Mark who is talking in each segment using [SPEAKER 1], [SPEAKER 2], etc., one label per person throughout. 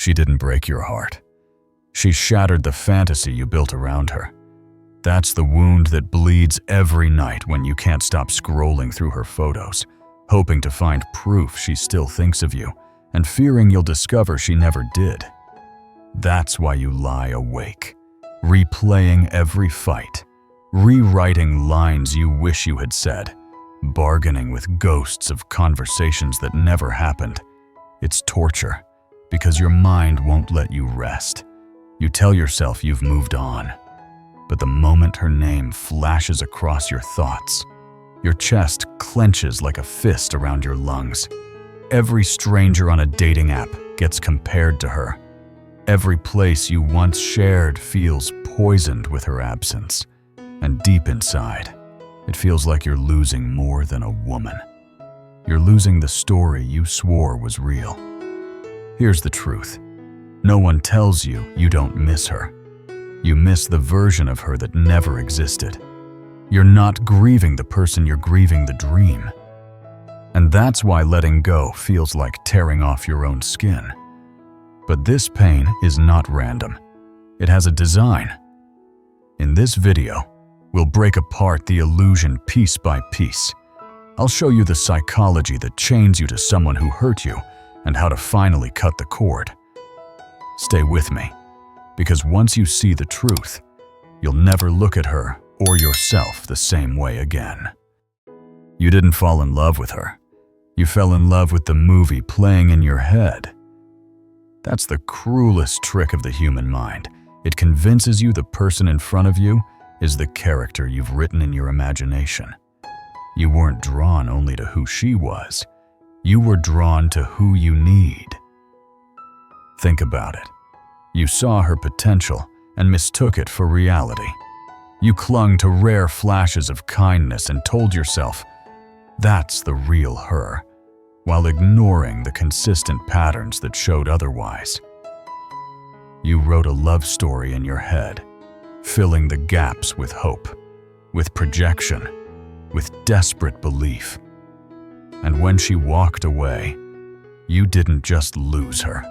[SPEAKER 1] She didn't break your heart. She shattered the fantasy you built around her. That's the wound that bleeds every night when you can't stop scrolling through her photos, hoping to find proof she still thinks of you, and fearing you'll discover she never did. That's why you lie awake, replaying every fight, rewriting lines you wish you had said, bargaining with ghosts of conversations that never happened. It's torture, because your mind won't let you rest. You tell yourself you've moved on, but the moment her name flashes across your thoughts, your chest clenches like a fist around your lungs. Every stranger on a dating app gets compared to her. Every place you once shared feels poisoned with her absence. And deep inside, it feels like you're losing more than a woman. You're losing the story you swore was real. Here's the truth. No one tells you you don't miss her. You miss the version of her that never existed. You're not grieving the person, you're grieving the dream. And that's why letting go feels like tearing off your own skin. But this pain is not random. It has a design. In this video, we'll break apart the illusion piece by piece. I'll show you the psychology that chains you to someone who hurt you and how to finally cut the cord. Stay with me, because once you see the truth, you'll never look at her or yourself the same way again. You didn't fall in love with her. You fell in love with the movie playing in your head. That's the cruelest trick of the human mind. It convinces you the person in front of you is the character you've written in your imagination. You weren't drawn only to who she was. You were drawn to who you need. Think about it. You saw her potential and mistook it for reality. You clung to rare flashes of kindness and told yourself, that's the real her, while ignoring the consistent patterns that showed otherwise. You wrote a love story in your head, filling the gaps with hope, with projection, with desperate belief. And when she walked away, you didn't just lose her.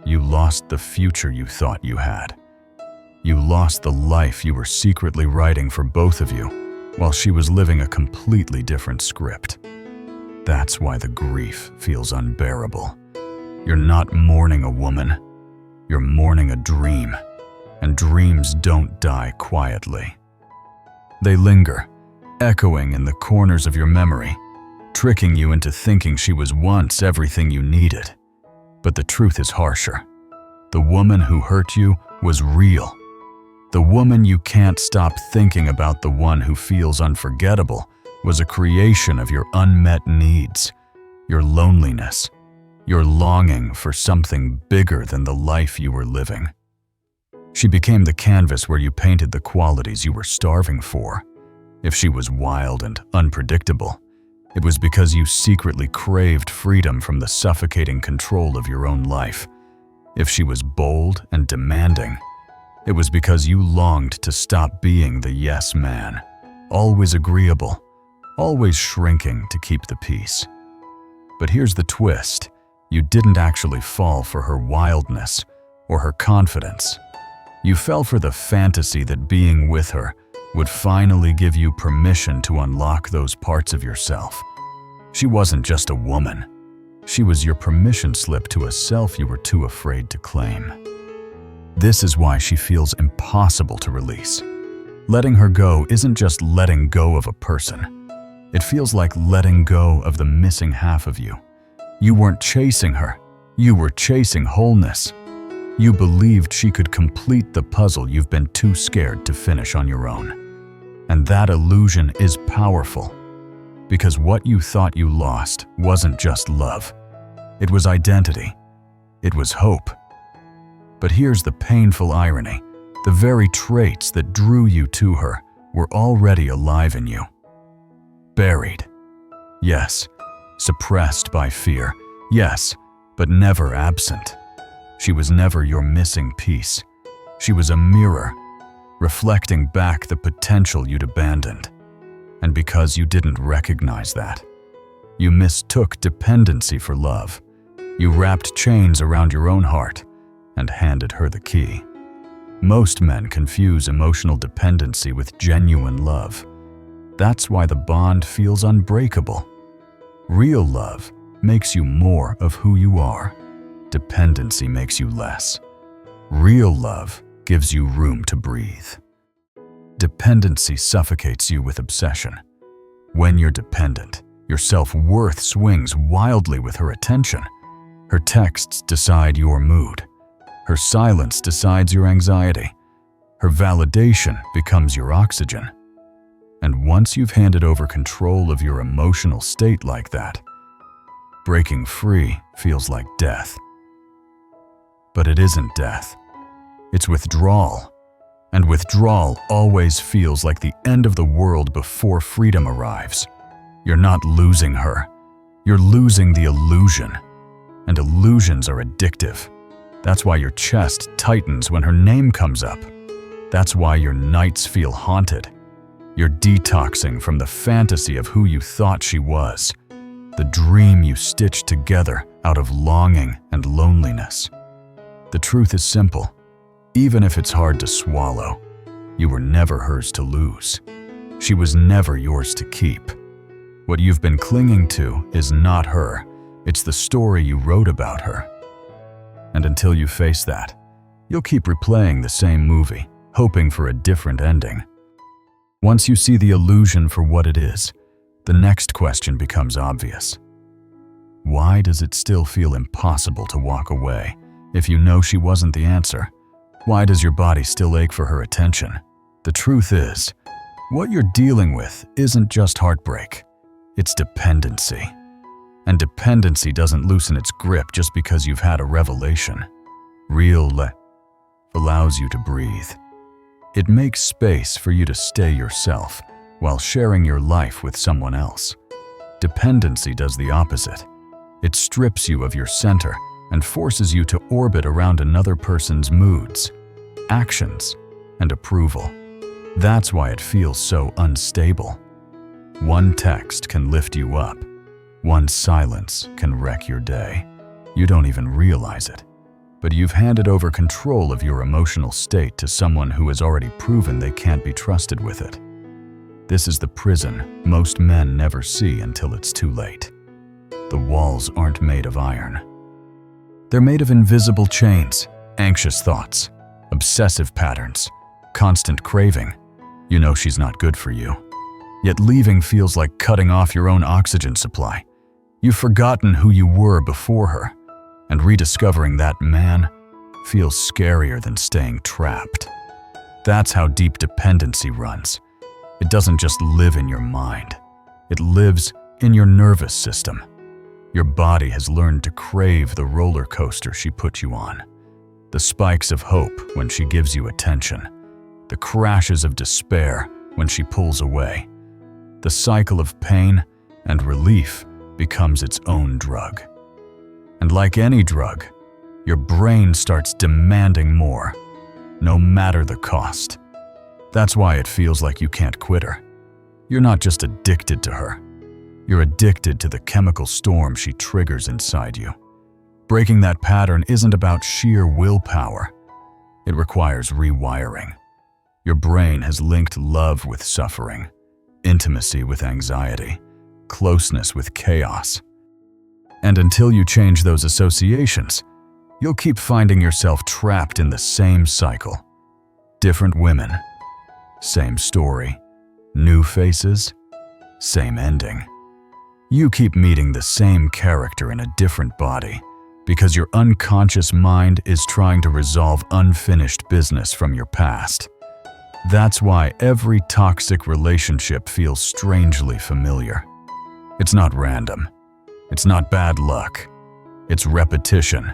[SPEAKER 1] You lost the future you thought you had. You lost the life you were secretly writing for both of you, while she was living a completely different script. That's why the grief feels unbearable. You're not mourning a woman, you're mourning a dream, and dreams don't die quietly. They linger, echoing in the corners of your memory, tricking you into thinking she was once everything you needed. But the truth is harsher. The woman who hurt you was real. The woman you can't stop thinking about, the one who feels unforgettable, was a creation of your unmet needs, your loneliness, your longing for something bigger than the life you were living. She became the canvas where you painted the qualities you were starving for. If she was wild and unpredictable, it was because you secretly craved freedom from the suffocating control of your own life. If she was bold and demanding, it was because you longed to stop being the yes man, always agreeable, always shrinking to keep the peace. But here's the twist. You didn't actually fall for her wildness or her confidence. You fell for the fantasy that being with her would finally give you permission to unlock those parts of yourself. She wasn't just a woman. She was your permission slip to a self you were too afraid to claim. This is why she feels impossible to release. Letting her go isn't just letting go of a person. It feels like letting go of the missing half of you. You weren't chasing her. You were chasing wholeness. You believed she could complete the puzzle you've been too scared to finish on your own. And that illusion is powerful, because what you thought you lost wasn't just love. It was identity. It was hope. But here's the painful irony. The very traits that drew you to her were already alive in you. Buried. Yes. Suppressed by fear. Yes, but never absent. She was never your missing piece. She was a mirror, reflecting back the potential you'd abandoned. And because you didn't recognize that, you mistook dependency for love. You wrapped chains around your own heart and handed her the key. Most men confuse emotional dependency with genuine love. That's why the bond feels unbreakable. Real love makes you more of who you are. Dependency makes you less. Real love gives you room to breathe. Dependency suffocates you with obsession. When you're dependent, your self-worth swings wildly with her attention. Her texts decide your mood. Her silence decides your anxiety. Her validation becomes your oxygen. And once you've handed over control of your emotional state like that, breaking free feels like death. But it isn't death. It's withdrawal. And withdrawal always feels like the end of the world before freedom arrives. You're not losing her. You're losing the illusion. And illusions are addictive. That's why your chest tightens when her name comes up. That's why your nights feel haunted. You're detoxing from the fantasy of who you thought she was, the dream you stitched together out of longing and loneliness. The truth is simple. Even if it's hard to swallow, you were never hers to lose. She was never yours to keep. What you've been clinging to is not her. It's the story you wrote about her. And until you face that, you'll keep replaying the same movie, hoping for a different ending. Once you see the illusion for what it is, the next question becomes obvious. Why does it still feel impossible to walk away if you know she wasn't the answer? Why does your body still ache for her attention? The truth is, what you're dealing with isn't just heartbreak. It's dependency. And dependency doesn't loosen its grip just because you've had a revelation. Real love allows you to breathe. It makes space for you to stay yourself while sharing your life with someone else. Dependency does the opposite. It strips you of your center and forces you to orbit around another person's moods, actions, and approval. That's why it feels so unstable. One text can lift you up. One silence can wreck your day. You don't even realize it. But you've handed over control of your emotional state to someone who has already proven they can't be trusted with it. This is the prison most men never see until it's too late. The walls aren't made of iron. They're made of invisible chains, anxious thoughts, obsessive patterns, constant craving. You know she's not good for you. Yet leaving feels like cutting off your own oxygen supply. You've forgotten who you were before her. And rediscovering that man feels scarier than staying trapped. That's how deep dependency runs. It doesn't just live in your mind. It lives in your nervous system. Your body has learned to crave the roller coaster she put you on. The spikes of hope when she gives you attention. The crashes of despair when she pulls away. The cycle of pain and relief becomes its own drug. And like any drug, your brain starts demanding more, no matter the cost. That's why it feels like you can't quit her. You're not just addicted to her. You're addicted to the chemical storm she triggers inside you. Breaking that pattern isn't about sheer willpower. It requires rewiring. Your brain has linked love with suffering, intimacy with anxiety, closeness with chaos. And until you change those associations, you'll keep finding yourself trapped in the same cycle. Different women, same story, new faces, same ending. You keep meeting the same character in a different body because your unconscious mind is trying to resolve unfinished business from your past. That's why every toxic relationship feels strangely familiar. It's not random. It's not bad luck. It's repetition.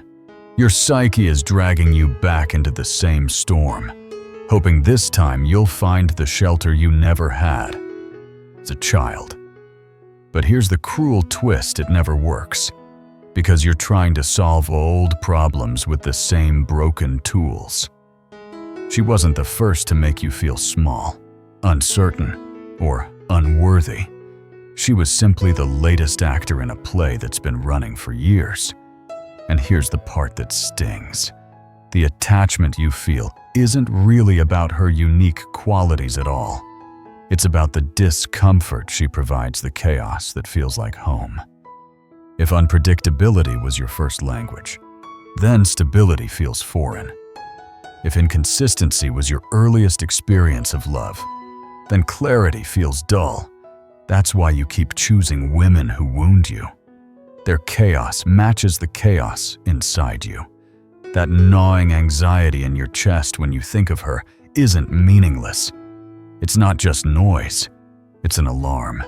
[SPEAKER 1] Your psyche is dragging you back into the same storm, hoping this time you'll find the shelter you never had as a child. But here's the cruel twist: it never works, because you're trying to solve old problems with the same broken tools. She wasn't the first to make you feel small, uncertain, or unworthy. She was simply the latest actor in a play that's been running for years. And here's the part that stings. The attachment you feel isn't really about her unique qualities at all. It's about the discomfort she provides, the chaos that feels like home. If unpredictability was your first language, then stability feels foreign. If inconsistency was your earliest experience of love, then clarity feels dull. That's why you keep choosing women who wound you. Their chaos matches the chaos inside you. That gnawing anxiety in your chest when you think of her isn't meaningless. It's not just noise, it's an alarm.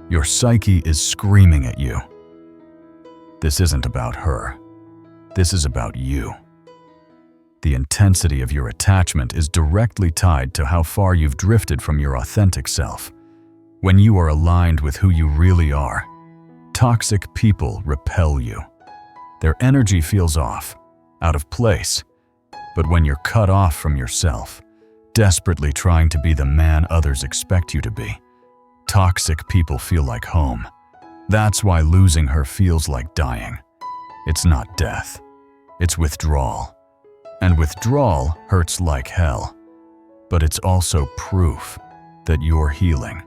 [SPEAKER 1] Your psyche is screaming at you. This isn't about her. This is about you. The intensity of your attachment is directly tied to how far you've drifted from your authentic self. When you are aligned with who you really are, toxic people repel you. Their energy feels off, out of place. But when you're cut off from yourself, desperately trying to be the man others expect you to be, toxic people feel like home. That's why losing her feels like dying. It's not death, it's withdrawal. And withdrawal hurts like hell. But it's also proof that you're healing.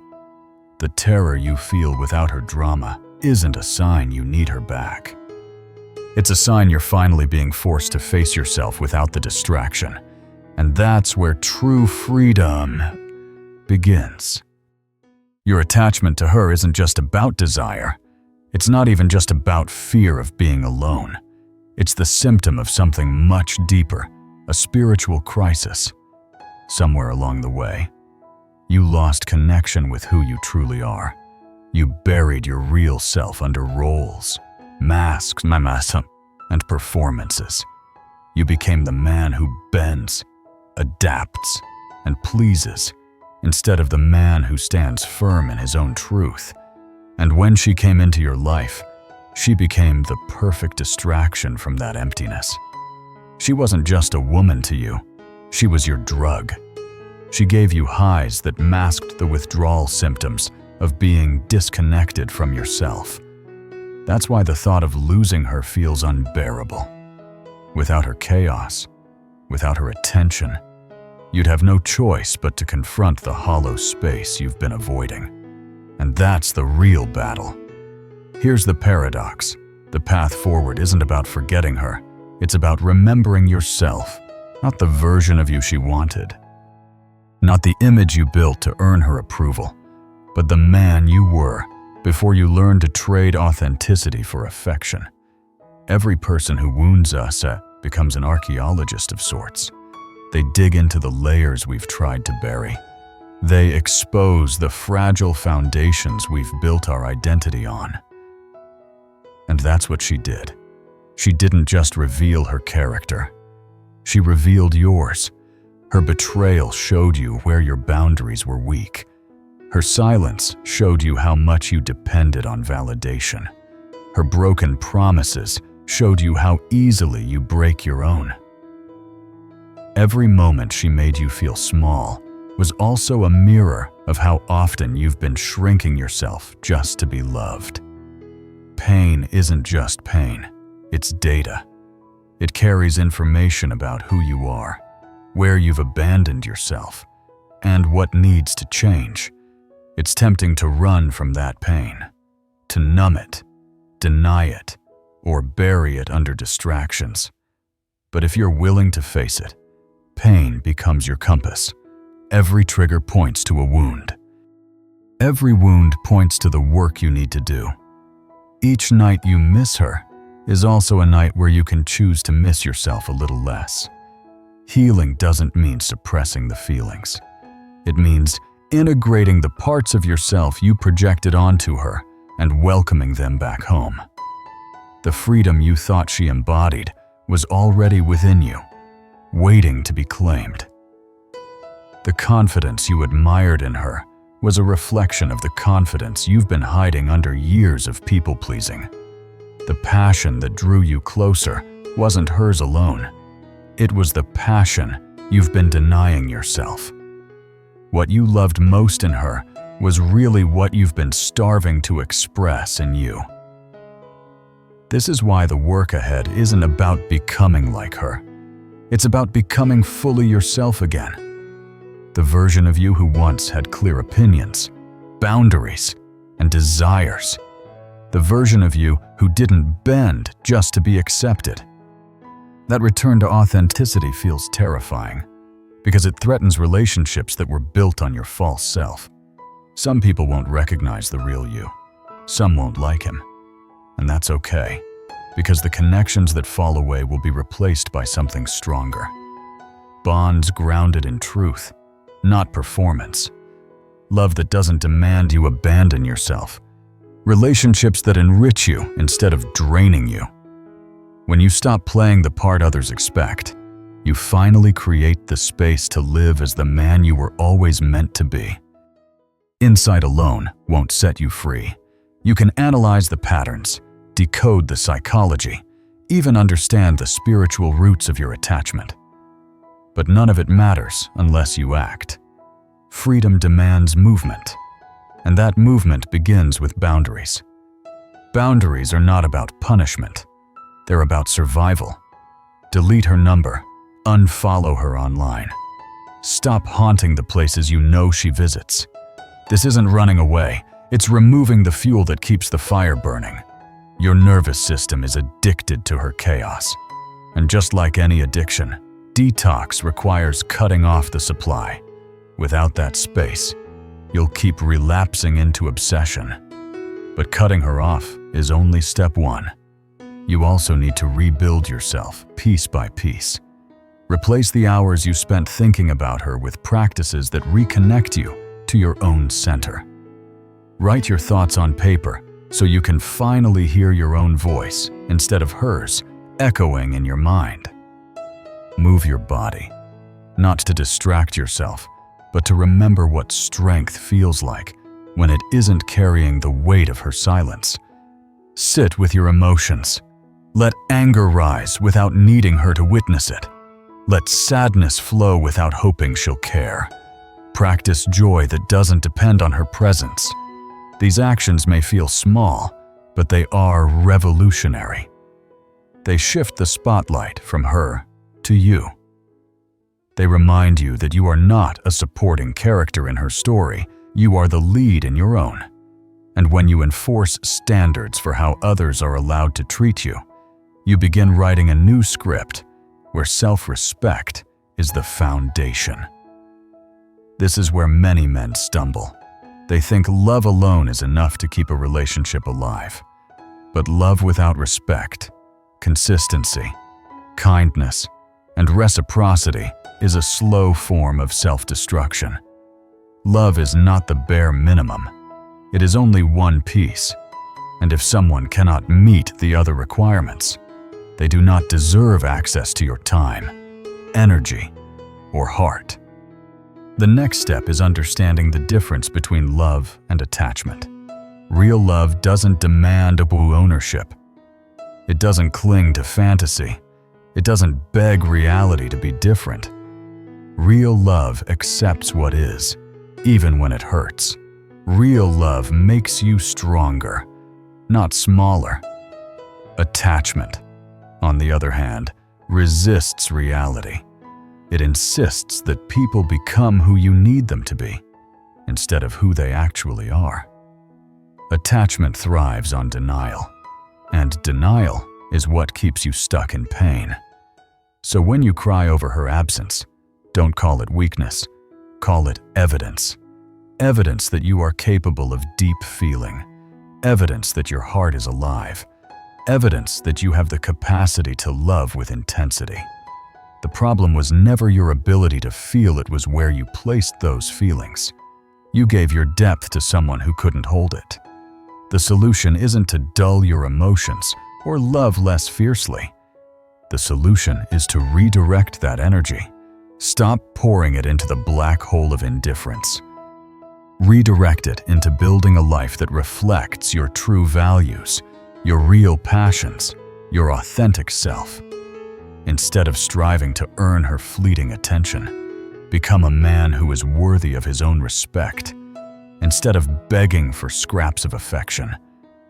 [SPEAKER 1] The terror you feel without her drama isn't a sign you need her back. It's a sign you're finally being forced to face yourself without the distraction. And that's where true freedom begins. Your attachment to her isn't just about desire. It's not even just about fear of being alone. It's the symptom of something much deeper, a spiritual crisis. Somewhere along the way, you lost connection with who you truly are. You buried your real self under roles, masks, and performances. You became the man who bends, adapts, and pleases, instead of the man who stands firm in his own truth. And when she came into your life, she became the perfect distraction from that emptiness. She wasn't just a woman to you, she was your drug. She gave you highs that masked the withdrawal symptoms of being disconnected from yourself. That's why the thought of losing her feels unbearable. Without her chaos, without her attention, you'd have no choice but to confront the hollow space you've been avoiding. And that's the real battle. Here's the paradox. The path forward isn't about forgetting her. It's about remembering yourself, not the version of you she wanted. Not the image you built to earn her approval, but the man you were before you learned to trade authenticity for affection. Every person who wounds us becomes an archaeologist of sorts. They dig into the layers we've tried to bury. They expose the fragile foundations we've built our identity on. And that's what she did. She didn't just reveal her character. She revealed yours. Her betrayal showed you where your boundaries were weak. Her silence showed you how much you depended on validation. Her broken promises showed you how easily you break your own. Every moment she made you feel small was also a mirror of how often you've been shrinking yourself just to be loved. Pain isn't just pain, it's data. It carries information about who you are, where you've abandoned yourself, and what needs to change. It's tempting to run from that pain, to numb it, deny it, or bury it under distractions. But if you're willing to face it, pain becomes your compass. Every trigger points to a wound. Every wound points to the work you need to do. Each night you miss her is also a night where you can choose to miss yourself a little less. Healing doesn't mean suppressing the feelings. It means integrating the parts of yourself you projected onto her and welcoming them back home. The freedom you thought she embodied was already within you, waiting to be claimed. The confidence you admired in her was a reflection of the confidence you've been hiding under years of people-pleasing. The passion that drew you closer wasn't hers alone. It was the passion you've been denying yourself. What you loved most in her was really what you've been starving to express in you. This is why the work ahead isn't about becoming like her. It's about becoming fully yourself again. The version of you who once had clear opinions, boundaries, and desires. The version of you who didn't bend just to be accepted. That return to authenticity feels terrifying because it threatens relationships that were built on your false self. Some people won't recognize the real you. Some won't like him. And that's okay, because the connections that fall away will be replaced by something stronger. Bonds grounded in truth, not performance. Love that doesn't demand you abandon yourself. Relationships that enrich you instead of draining you. When you stop playing the part others expect, you finally create the space to live as the man you were always meant to be. Insight alone won't set you free. You can analyze the patterns, decode the psychology, even understand the spiritual roots of your attachment. But none of it matters unless you act. Freedom demands movement, and that movement begins with boundaries. Boundaries are not about punishment. They're about survival. Delete her number. Unfollow her online. Stop haunting the places you know she visits. This isn't running away. It's removing the fuel that keeps the fire burning. Your nervous system is addicted to her chaos. And just like any addiction, detox requires cutting off the supply. Without that space, you'll keep relapsing into obsession. But cutting her off is only step one. You also need to rebuild yourself, piece by piece. Replace the hours you spent thinking about her with practices that reconnect you to your own center. Write your thoughts on paper so you can finally hear your own voice instead of hers echoing in your mind. Move your body, not to distract yourself, but to remember what strength feels like when it isn't carrying the weight of her silence. Sit with your emotions. Let anger rise without needing her to witness it. Let sadness flow without hoping she'll care. Practice joy that doesn't depend on her presence. These actions may feel small, but they are revolutionary. They shift the spotlight from her to you. They remind you that you are not a supporting character in her story, you are the lead in your own. And when you enforce standards for how others are allowed to treat you, you begin writing a new script where self-respect is the foundation. This is where many men stumble. They think love alone is enough to keep a relationship alive. But love without respect, consistency, kindness, and reciprocity is a slow form of self-destruction. Love is not the bare minimum. It is only one piece. And if someone cannot meet the other requirements, they do not deserve access to your time, energy, or heart. The next step is understanding the difference between love and attachment. Real love doesn't demand ownership. It doesn't cling to fantasy. It doesn't beg reality to be different. Real love accepts what is, even when it hurts. Real love makes you stronger, not smaller. Attachment, on the other hand, resists reality. It insists that people become who you need them to be, instead of who they actually are. Attachment thrives on denial, and denial is what keeps you stuck in pain. So when you cry over her absence, don't call it weakness, call it evidence. Evidence that you are capable of deep feeling. Evidence that your heart is alive. Evidence that you have the capacity to love with intensity. The problem was never your ability to feel, it was where you placed those feelings. You gave your depth to someone who couldn't hold it. The solution isn't to dull your emotions or love less fiercely. The solution is to redirect that energy. Stop pouring it into the black hole of indifference. Redirect it into building a life that reflects your true values, your real passions, your authentic self. Instead of striving to earn her fleeting attention, become a man who is worthy of his own respect. Instead of begging for scraps of affection,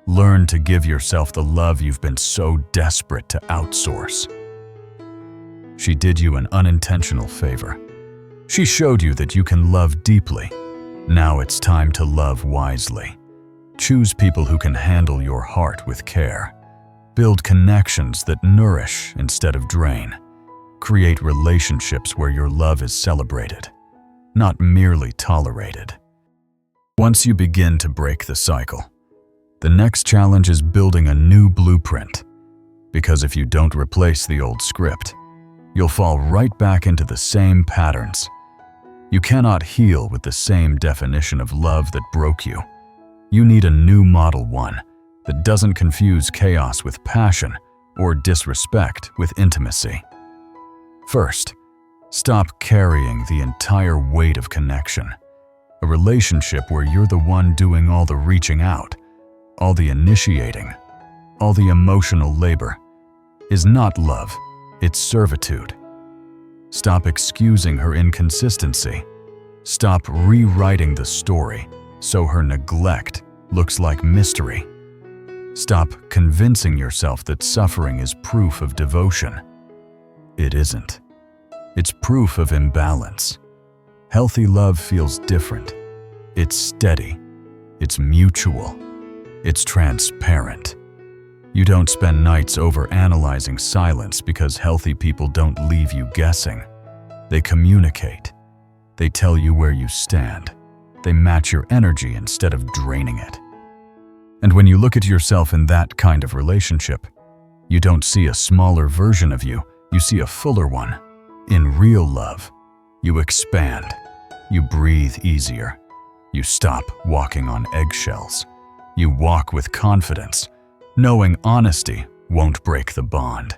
[SPEAKER 1] Learn to give yourself the love you've been so desperate to outsource. She did you an unintentional favor. She showed you that you can love deeply. Now it's time to love wisely. Choose people who can handle your heart with care. Build connections that nourish instead of drain. Create relationships where your love is celebrated, not merely tolerated. Once you begin to break the cycle, the next challenge is building a new blueprint. Because if you don't replace the old script, you'll fall right back into the same patterns. You cannot heal with the same definition of love that broke you. You need a new model one that doesn't confuse chaos with passion or disrespect with intimacy. First, stop carrying the entire weight of connection. A relationship where you're the one doing all the reaching out, all the initiating, all the emotional labor, is not love, it's servitude. Stop excusing her inconsistency. Stop rewriting the story so her neglect looks like mystery. Stop convincing yourself that suffering is proof of devotion. It isn't. It's proof of imbalance. Healthy love feels different. It's steady. It's mutual. It's transparent. You don't spend nights overanalyzing silence because healthy people don't leave you guessing. They communicate. They tell you where you stand. They match your energy instead of draining it. And when you look at yourself in that kind of relationship, you don't see a smaller version of you, you see a fuller one. In real love, you expand. You breathe easier. You stop walking on eggshells. You walk with confidence, knowing honesty won't break the bond.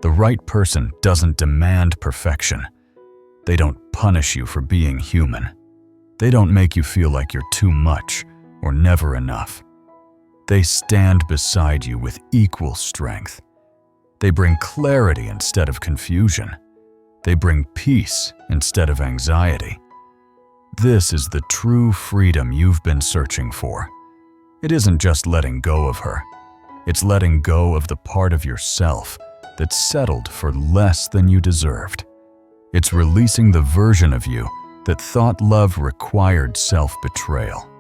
[SPEAKER 1] The right person doesn't demand perfection. They don't punish you for being human. They don't make you feel like you're too much or never enough. They stand beside you with equal strength. They bring clarity instead of confusion. They bring peace instead of anxiety. This is the true freedom you've been searching for. It isn't just letting go of her. It's letting go of the part of yourself that settled for less than you deserved. It's releasing the version of you that thought love required self-betrayal.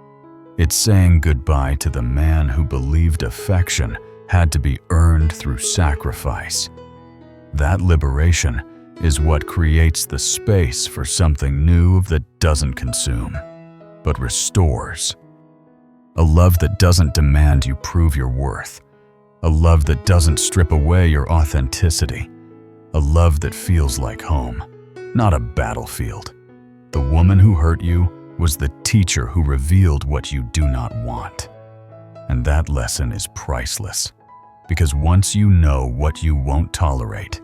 [SPEAKER 1] It's saying goodbye to the man who believed affection had to be earned through sacrifice. That liberation is what creates the space for something new that doesn't consume, but restores. A love that doesn't demand you prove your worth. A love that doesn't strip away your authenticity. A love that feels like home, not a battlefield. The woman who hurt you was the teacher who revealed what you do not want. And that lesson is priceless, because once you know what you won't tolerate,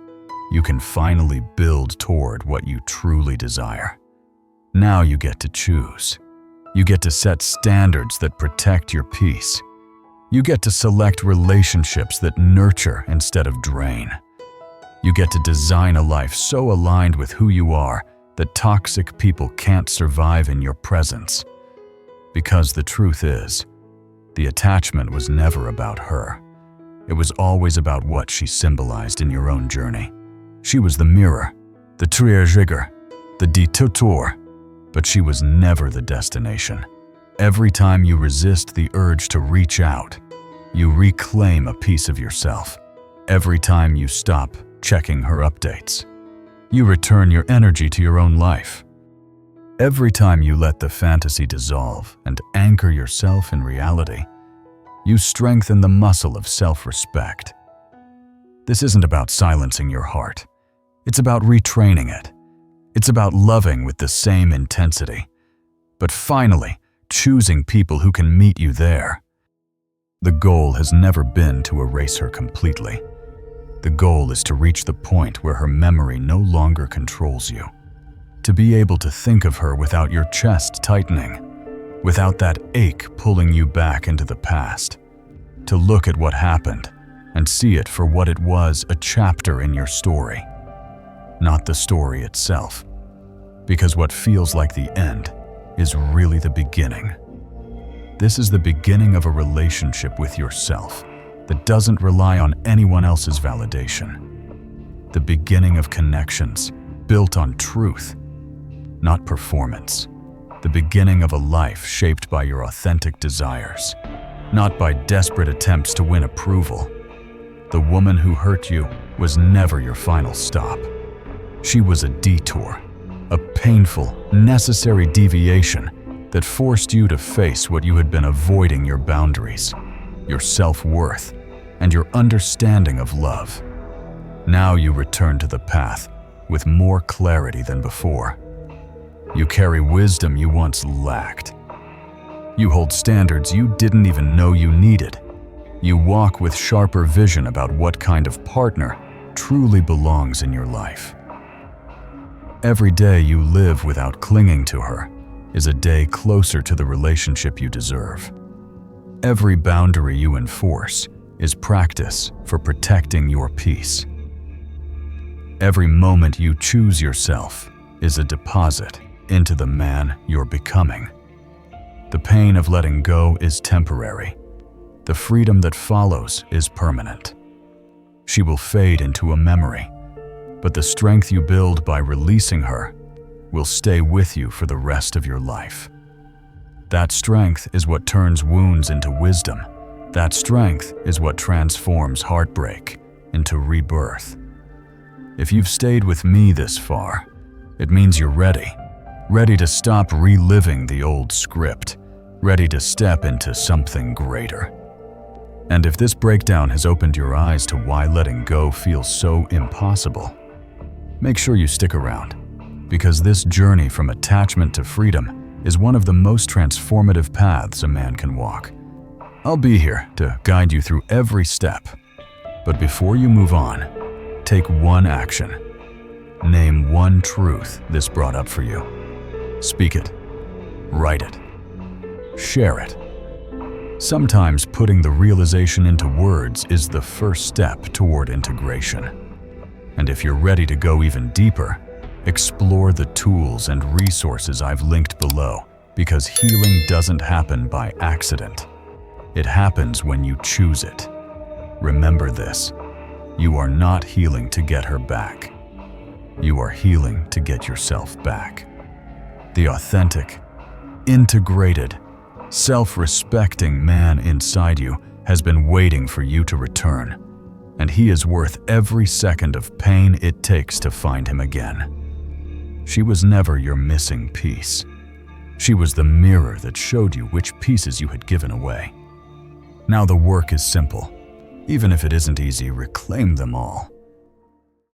[SPEAKER 1] you can finally build toward what you truly desire. Now you get to choose. You get to set standards that protect your peace. You get to select relationships that nurture instead of drain. You get to design a life so aligned with who you are that toxic people can't survive in your presence. Because the truth is, the attachment was never about her. It was always about what she symbolized in your own journey. She was the mirror, the trier, the detour, but she was never the destination. Every time you resist the urge to reach out, you reclaim a piece of yourself. Every time you stop checking her updates, you return your energy to your own life. Every time you let the fantasy dissolve and anchor yourself in reality, you strengthen the muscle of self-respect. This isn't about silencing your heart. It's about retraining it. It's about loving with the same intensity, but finally choosing people who can meet you there. The goal has never been to erase her completely. The goal is to reach the point where her memory no longer controls you. To be able to think of her without your chest tightening, without that ache pulling you back into the past. To look at what happened and see it for what it was, a chapter in your story, not the story itself. Because what feels like the end is really the beginning. This is the beginning of a relationship with yourself that doesn't rely on anyone else's validation. The beginning of connections built on truth, not performance. The beginning of a life shaped by your authentic desires, not by desperate attempts to win approval. The woman who hurt you was never your final stop. She was a detour, a painful, necessary deviation that forced you to face what you had been avoiding: your boundaries, your self-worth, and your understanding of love. Now you return to the path with more clarity than before. You carry wisdom you once lacked. You hold standards you didn't even know you needed. You walk with sharper vision about what kind of partner truly belongs in your life. Every day you live without clinging to her is a day closer to the relationship you deserve. Every boundary you enforce is practice for protecting your peace. Every moment you choose yourself is a deposit into the man you're becoming. The pain of letting go is temporary. The freedom that follows is permanent. She will fade into a memory, but the strength you build by releasing her will stay with you for the rest of your life. That strength is what turns wounds into wisdom. That strength is what transforms heartbreak into rebirth. If you've stayed with me this far, it means you're ready to stop reliving the old script, ready to step into something greater. And if this breakdown has opened your eyes to why letting go feels so impossible, make sure you stick around, because this journey from attachment to freedom is one of the most transformative paths a man can walk. I'll be here to guide you through every step. But before you move on, take one action. Name one truth this brought up for you. Speak it. Write it. Share it. Sometimes putting the realization into words is the first step toward integration. And if you're ready to go even deeper, explore the tools and resources I've linked below, because healing doesn't happen by accident. It happens when you choose it. Remember this: you are not healing to get her back. You are healing to get yourself back. The authentic, integrated, self-respecting man inside you has been waiting for you to return, and he is worth every second of pain it takes to find him again. She was never your missing piece. She was the mirror that showed you which pieces you had given away. Now the work is simple. Even if it isn't easy, reclaim them all.